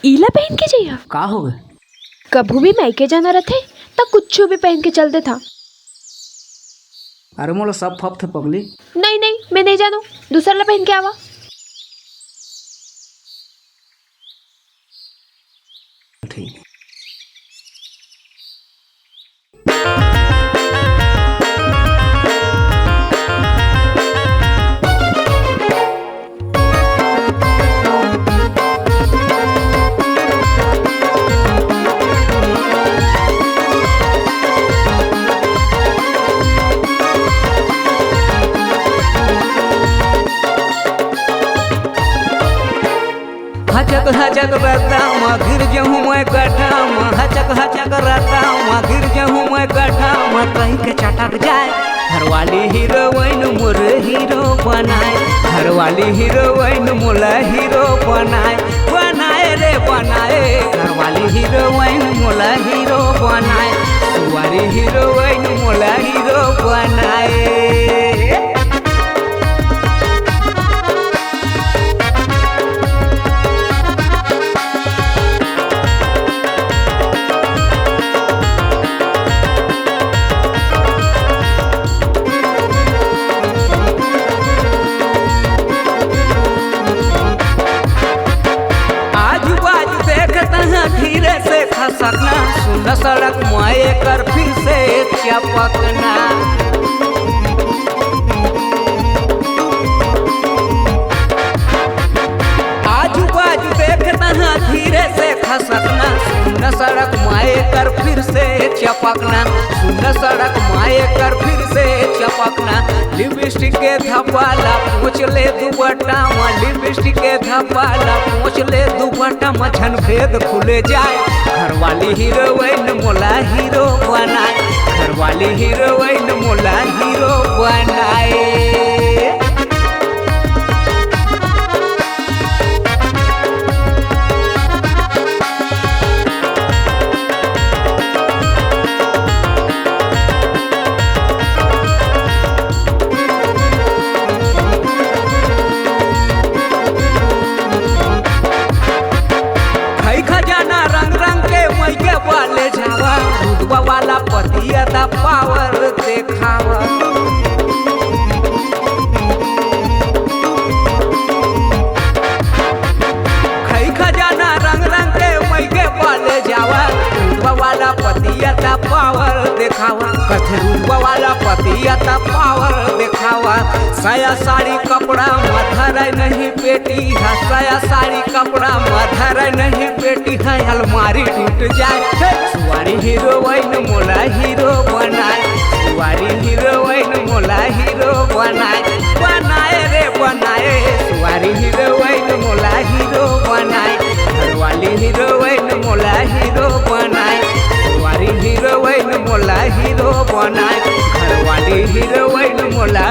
इला पहन के जाइए का हो गए? कभू भी मैके जाना रहते तब कुछ भी पहन के चलते था। अरे मोला सब फप थे पगली। नहीं नहीं मैं नहीं जानू, दूसरा ला पहन के आवा। ठीक। हचक हचक रतामा गिर जहूँ मैं गठामा, हचक हचक रतामा गिर जहूँ मैं गठामा, कहीं के चटक जाए घरवाली हीरोइन मोर हीरो बनाए, घरवाली हीरोइन मोला हीरो बनाए, बनाए रे बनाए, घरवाली हीरोइन मोला हीरो बनाए, सुवारी हीरोइन मोला हीरो बनाए। धीरे से खसकना सुन सड़क माए कर फिर से चपकना, आजू बाजू देखना धीरे से खसकना सुन सड़क माए कर फिर से चपकना, सुन सड़क माए कर फिर से चपकना, लिपस्टिक के धपाला पोंछ ले दुपट्टा में, लिपस्टिक के धपाला पोंछ ले दुपट्टा में, छन भेद खुले जाए घरवाली हीरोइन मोला हीरो बनाए, घरवाली हीरोइन मोला हीरो बनाए। वाले जावा दूधवा वाला पतिया दा पावर देखावा, खई खजाना रंग रंग के मैके वाले जावा दूधवा वाला पतिया दा पावर देखावा, कथे दूधवा वाला पतिया दा पावर देखावा, साया साड़ी कपड़ा मधर नहीं पेटी है, साया साड़ी कपड़ा मधर नहीं पेटी है, अलमारी टूट जाए सुवारी हीरोइन मोला हीरो बनाए, सुवारी हीरोइन मोला हीरो बनाए, बनाए रे बनाए, सुवारी हीरोइन मोला हीरो बनाए, घरवाली हीरोइन मोला हीरो बनाए, सुवारी हीरोइन मोला हीरो बनाए, घरवाली हीरोइन मोला